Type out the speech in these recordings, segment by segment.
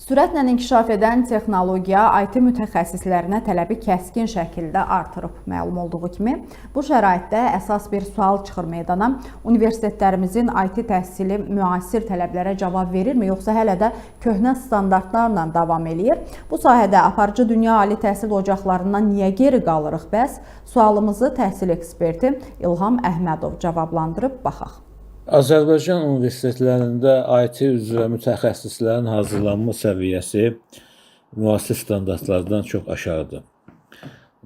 Sürətlə inkişaf edən texnologiya IT mütəxəssislərinə tələbi kəskin şəkildə artırıb. Məlum olduğu kimi, bu şəraitdə əsas bir sual çıxır meydana. Universitetlərimizin IT təhsili müasir tələblərə cavab verirmi, yoxsa hələ də köhnə standartlarla davam eləyir? Bu sahədə aparıcı dünya ali təhsil ocaqlarından niyə geri qalırıq bəs? Sualımızı təhsil eksperti İlham Əhmədov cavablandırıb baxaq. Azərbaycan universitetlərində IT üzrə mütəxəssislərin hazırlanma səviyyəsi müasir standartlardan çox aşağıdır.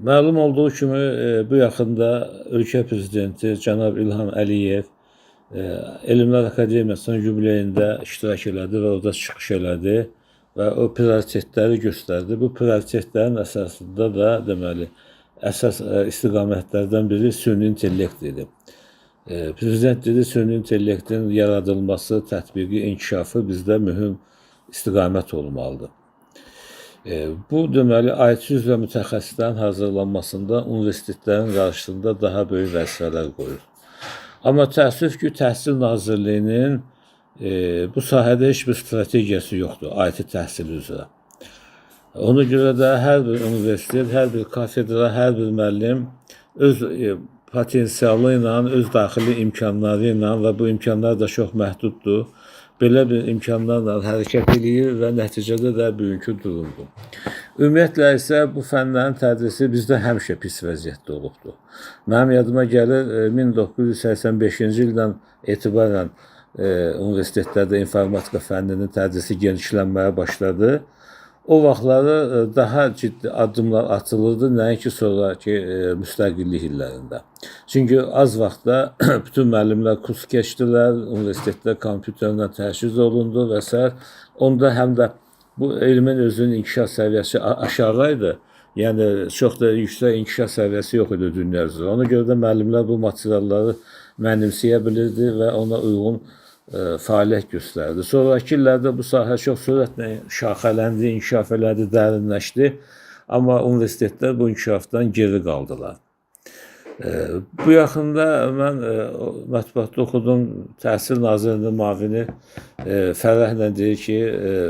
Məlum olduğu kimi, bu yaxında ölkə prezidenti cənab İlham Əliyev Elmlər Akademiyasının yubileyində iştirak elədi və orada çıxış elədi və o prioritetləri göstərdi. Bu prioritetlərin əsasında da deməli, əsas istiqamətlərdən biri süni intellekt idi. Prezident dedi, süni intellektin yaradılması, tətbiqi, inkişafı bizdə mühüm istiqamət olmalıdır. Bu, deməli, IT üzrə mütəxəssislərin hazırlanmasında universitetlərin qarşısında daha böyük vəzifələr qoyur. Amma təəssüf ki, Təhsil Nazirliyinin bu sahədə heç bir strategiyası yoxdur IT təhsili üzrə. Ona görə də hər bir universitet, hər bir kafedra, hər bir müəllim öz potensialı ilə, öz daxili imkanları ilə və bu imkanlar da çox məhduddur. Belə bir imkanlarla hərəkət edir və nəticədə də bugünkü durumdur. Ümumiyyətlə isə bu fənlərin tədrisi bizdə həmişə pis vəziyyətdə olubdur. Mənim yadıma gəlir, 1985-ci ildən etibarən universitetlərdə informatika fənninin tədrisi genişlənməyə başladı. O vaxtları daha ciddi addımlar atılırdı, nəinki sonraki müstəqillik illərində. Çünki az vaxtda bütün müəllimlər kurs keçdilər, universitetdə kompüterlə təchiz olundu və s. Onda həm də bu elmin özünün inkişaf səviyyəsi aşağı idi. Yəni, çox da yüksək inkişaf səviyyəsi yox idi dünya üzrə. Ona görə də müəllimlər bu materialları mənimsəyə bilirdi və ona uyğun fəaliyyət göstərdi. Sonraki illərdə bu sahə çox sürətlə şaxələndi, inkişaf elədi, dərinləşdi. Amma universitetlər bu inkişafdan geri qaldılar. Bu yaxında mən mətbuatda oxudum, Təhsil Nazirliyinin müavini fərəhlə deyir ki,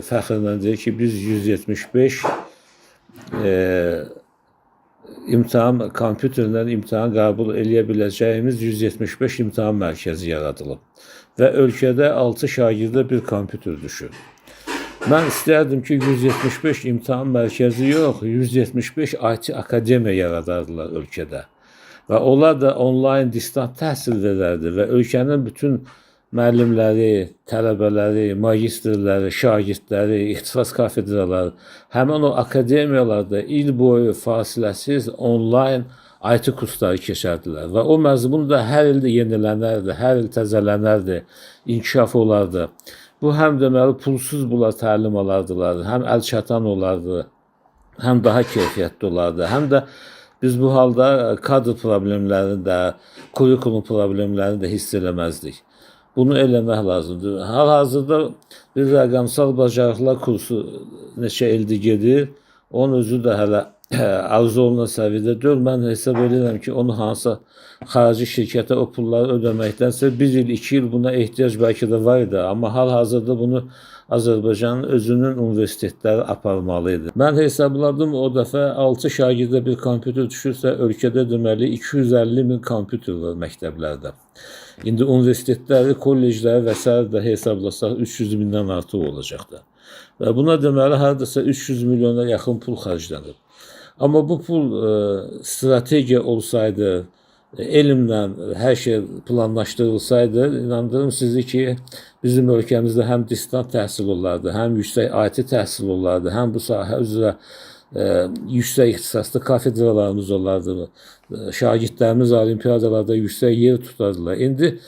fəxrlə deyir ki, biz 175 kompüterlə imtahan qəbul eləyə biləcəyimiz 175 imtahan mərkəzi yaradılıb və ölkədə 6 şagirdə bir kompüter düşür. Mən istərdim ki, 175 imtahan mərkəzi yox, 175 IT akademiya yaradardılar ölkədə. Və onlar da onlayn distant təhsil verərdi və ölkənin bütün müəllimləri, tələbələri, magistrləri, şagirdləri, ixtisas kafedraları, həmin o akademiyalarda il boyu fasiləsiz onlayn IT kursları keçərdilər və o məzmun da hər il yenilənərdi, hər il təzələnərdi, inkişaf olardı. Bu həm deməli pulsuz bunlar təlim alardılar, həm əl çatan olardı, həm daha keyfiyyətli olardı, həm də biz bu halda kadr problemlərini də, kurikulum problemlərini də hiss eləməzdik. Bunu eləmək lazımdır. Hal-hazırda bir rəqəmsal bacarıqlar kursu neçə ildir gedir, onun özü də hələ arzu olunan səviyyədə deyil. Mən hesab edirəm ki, onu hansısa xarici şirkətə o pulları ödəməkdənsə 1 il, 2 il buna ehtiyac bəlkə də var idi. Amma hal-hazırda bunu Azərbaycanın özünün universitetləri aparmalı idi. Mən hesabladım, o dəfə 6 şagirdə bir kompüter düşürsə, ölkədə deməli 250 min kompüter var məktəblərdə. İndi universitetləri, kollecləri və s. də hesablasaq 300 mindən artıq olacaqdır. Və buna deməli hardasa 300 milyona yaxın pul xərclənir. Amma bu pul strategiya olsaydı, elmlə hər şey planlaşdırılsaydı, inandırım sizi ki, bizim ölkəmizdə həm distant təhsil olardı, həm yüksək IT təhsil olardı, həm bu sahə üzrə yüksək ixtisaslı kafedralarımız olardı, şagirdlərimiz olimpiyadalarda yüksək yer tutardılar. İndi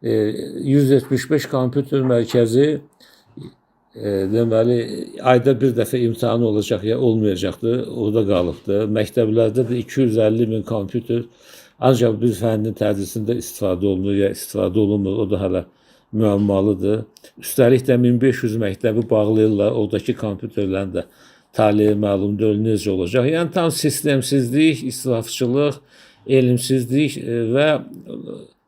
175 kompüter mərkəzi deməli, ayda bir dəfə imtahan olacaq ya olmayacaqdır, orada qalıbdır. Məktəblərdə də 250 min kompüter ancaq bir fənnin tədrisində istifadə olunur ya istifadə olunmur, o da hələ müəmmalıdır. Üstəlik də 1500 məktəbi bağlayırlar, oradakı kompüterlərin də taliyi məlum deyil, necə olacaq. Yəni tam sistemsizlik, israfçılıq, elmsizlik və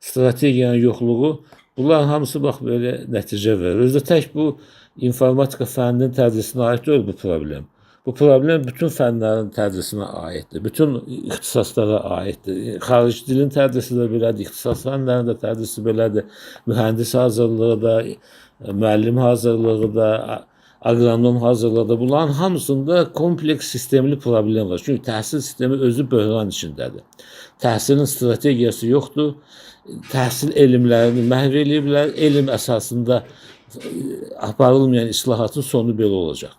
strategiyanın yoxluğu, bunlar hamısı bax belə nəticə verir. Özdə tək bu informatika fənninin tədrisinə aid deyil bu problem. Bu problem bütün fənlərin tədrisinə aiddir, bütün ixtisaslara aiddir. Xarici dilin tədrisi də belədir, ixtisas fənlərinin də tədrisi belədir, mühəndis hazırlığı da, müəllim hazırlığı da, aqronom hazırlığı da. Bunların hamısında kompleks sistemli problem var. Çünki təhsil sistemi özü böhran içindədir. Təhsilin strategiyası yoxdur. Təhsil elmlərini məhv eləyiblər. Elm əsasında aparılmayan islahatın sonu belə olacaq.